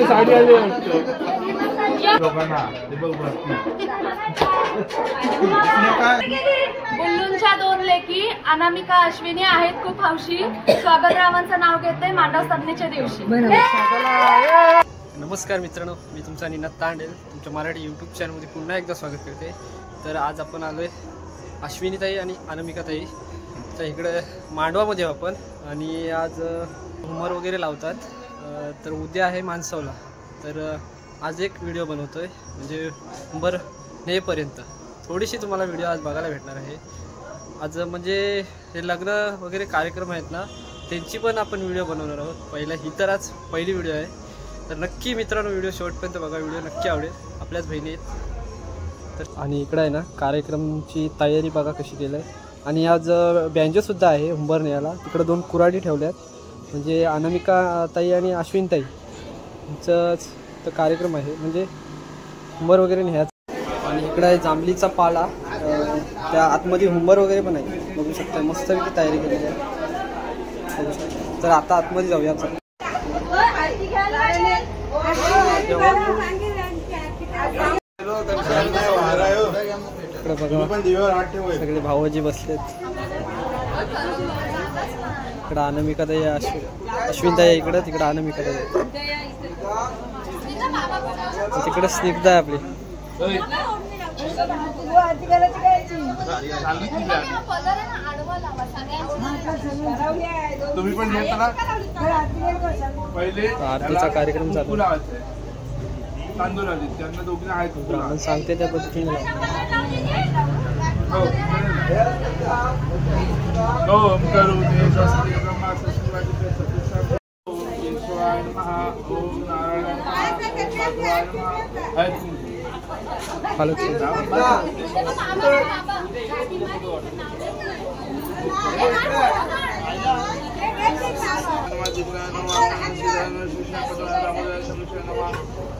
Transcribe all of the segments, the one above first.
साडी आली बुल्लूंच्या दोन लेकी अनामिका अश्विनी आहेत खूप हौशी. स्वागतरावांचं नाव घेते मांडव स्थापनेच्या दिवशी. नमस्कार मित्रांनो, मी तुमचा निनाद तांडेल तुमच्या मराठी यूट्यूब चॅनलमध्ये पुन्हा एकदा स्वागत करते. तर आज आपण आलोय अश्विनीताई आणि अनामिकाताई तर इकडे मांडवामध्ये आपण आणि आज उमर वगैरे लावतात. तर उद्या आहे माणसावला. तर आज एक व्हिडिओ बनवतोय म्हणजे उंबर नेपर्यंत थोडीशी तुम्हाला व्हिडिओ आज बघायला भेटणार आहे. आज म्हणजे हे लग्न वगैरे कार्यक्रम आहेत ना त्यांची पण आपण व्हिडिओ बनवणार आहोत. पहिला ही तर आज पहिली व्हिडिओ आहे. तर नक्की मित्रांनो व्हिडिओ शेवटपर्यंत बघा, व्हिडिओ नक्की आवडेल. आपल्याच बहिणी आहेत. तर आणि इकडं आहे ना कार्यक्रमची तयारी बघा कशी केलं आहे. आणि आज बँजोसुद्धा आहे उंबरण्याला. तिकडं 2 कुऱ्हाडी ठेवल्यात म्हणजे अनामिका ताई आणि अश्विन ताई यांचाच तर कार्यक्रम आहे म्हणजे हुंबर वगैरे न्यायचं. आणि इकडं आहे जांभलीचा पाला. त्या आतमध्ये हुंबर वगैरे पण आहे बघू शकता. मस्तपैकी तयारी केलेली आहे बघू शकता. तर आता आतमध्ये जाऊया. इकडे बघा सगळे भाऊजी बसलेत. इकडं अनामिकाताई अश्विनताई इकडं, तिकडं अनामिकाताई, तिकडं स्निग्धा आहे आपली. आरतीचा कार्यक्रम चालू. ब्राह्मण सांगते त्या पद्धतीने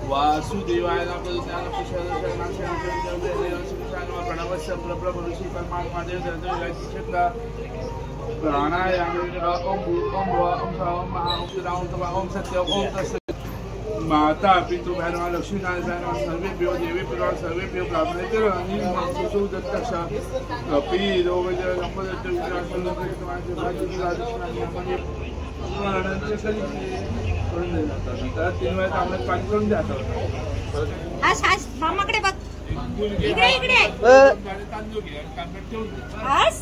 वासुदेवाय माता पितृ भैरव लक्ष्मी नारायण सर्वे प्रियो देवी प्रियो सर्वे प्रियो ब्राह्मणेतर आणि सुसु दत्तक्ष कपी रोगज संपदत्त विराजमान लोकमान्य भाजी राजस्थानी म्हणजे अनंत सरी करून देतात. तर 3 वेळा तांबडे पाणी करून द्यातात. आज मामाकडे बघ. इकडे इकडे तांदूळ घे तांबडे ठेवून आज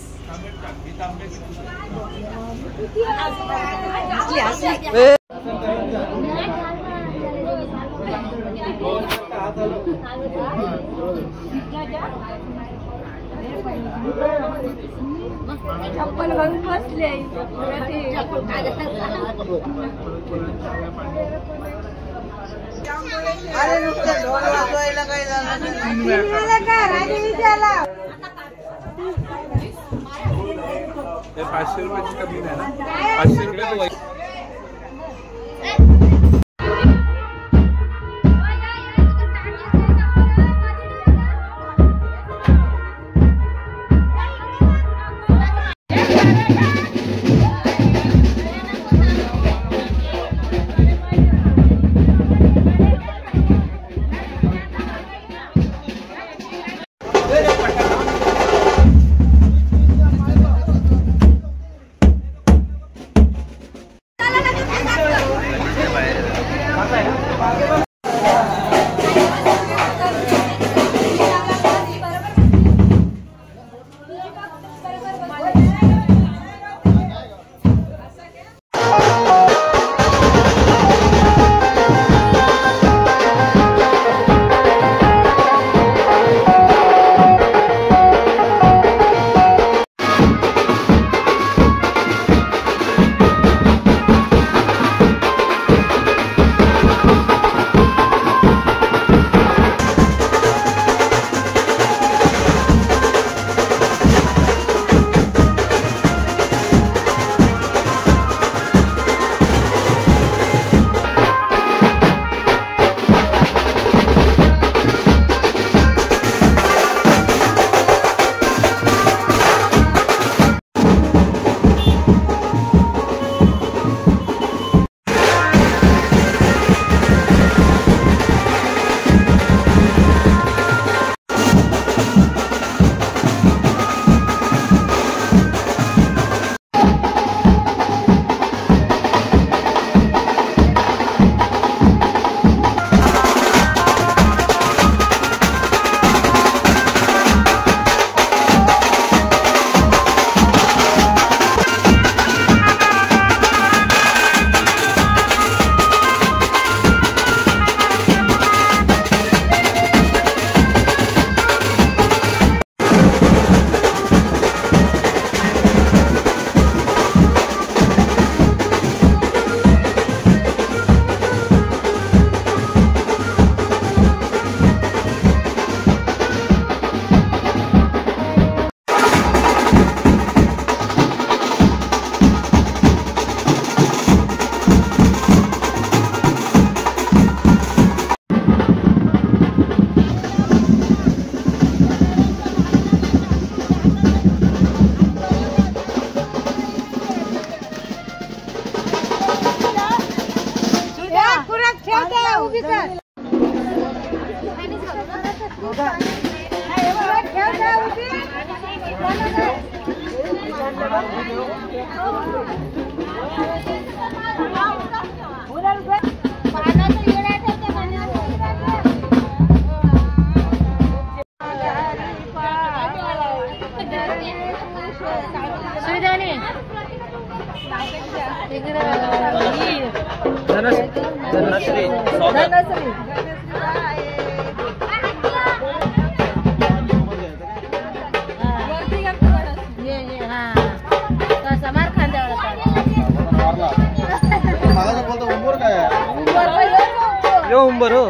चप्पल घालून बसले. अरे नुसतं ढोल वाजवायला काय झालं? ते 500 रुपयाची कमी नाही ना. 500 रुपये उंबर हो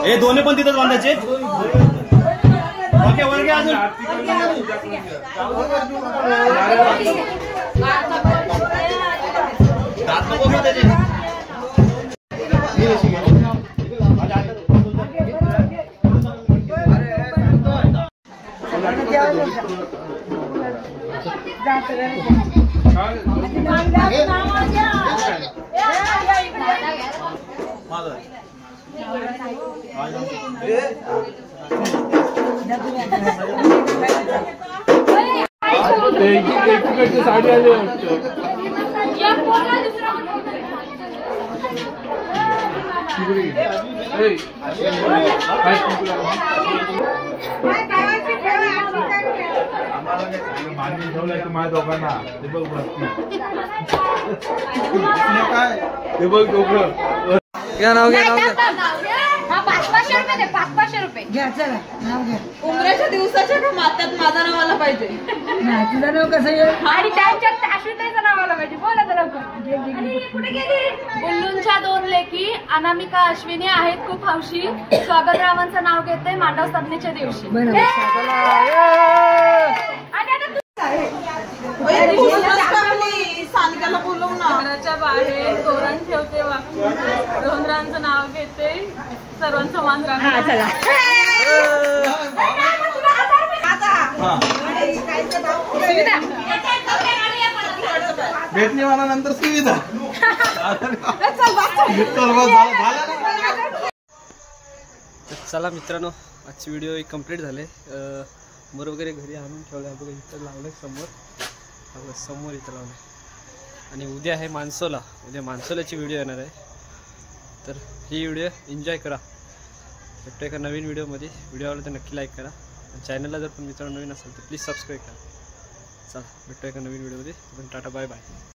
हे दोन्ही पण तिथंच बांधायचे. ओके वर घ्या अजून. दात नको घेऊ त्याचे. साडी आली वाटतं. मान्य ठेवलंय की माझ्या दोघांना ते बघ ते बघ दोघं घ्या नाव घ्या नाव घ्या. 500 रुपये दे, 500 रुपये घ्या चला नाव घ्या. उमराच्या दिवसाच्या का मात्यात माझं नाव आलं पाहिजे. नाही तुझं नाव कसं येईल? आणि त्यांच्यात अश्विताईचं नाव आलं पाहिजे. बोला तर लवकर. उल्लूंच्या 2 लेकी अनामिका अश्विनी आहेत खूप हौशी. स्वागतरावांचं नाव घेते मांडव स्थापनेच्या दिवशी. सानिकाला बोलव ना. घराच्या बाहेर तोरण ठेवते रोहनरांचं नाव घेते सर्वांचं मान राखते. भेटणे मला नंतर सुविधा. चला मित्रांनो, आजची व्हिडिओ कंप्लीट झाले. मर वगैरे घरी आणून ठेवलं आहे बघा. इथं लावलं समोर समोर इथं लावलं. आणि उद्या आहे माणसोला. उद्या माणसोलाची व्हिडिओ येणार आहे. तर ही व्हिडिओ एन्जॉय करा. भेटतो एका नवीन व्हिडिओमध्ये. व्हिडिओ आवडला तर नक्की लाईक करा. चॅनलला जर पण मित्रांनो नवीन असेल तर प्लीज सबस्क्राईब करा. चला भेटतो एका नवीन व्हिडिओमध्ये. Tata bye bye.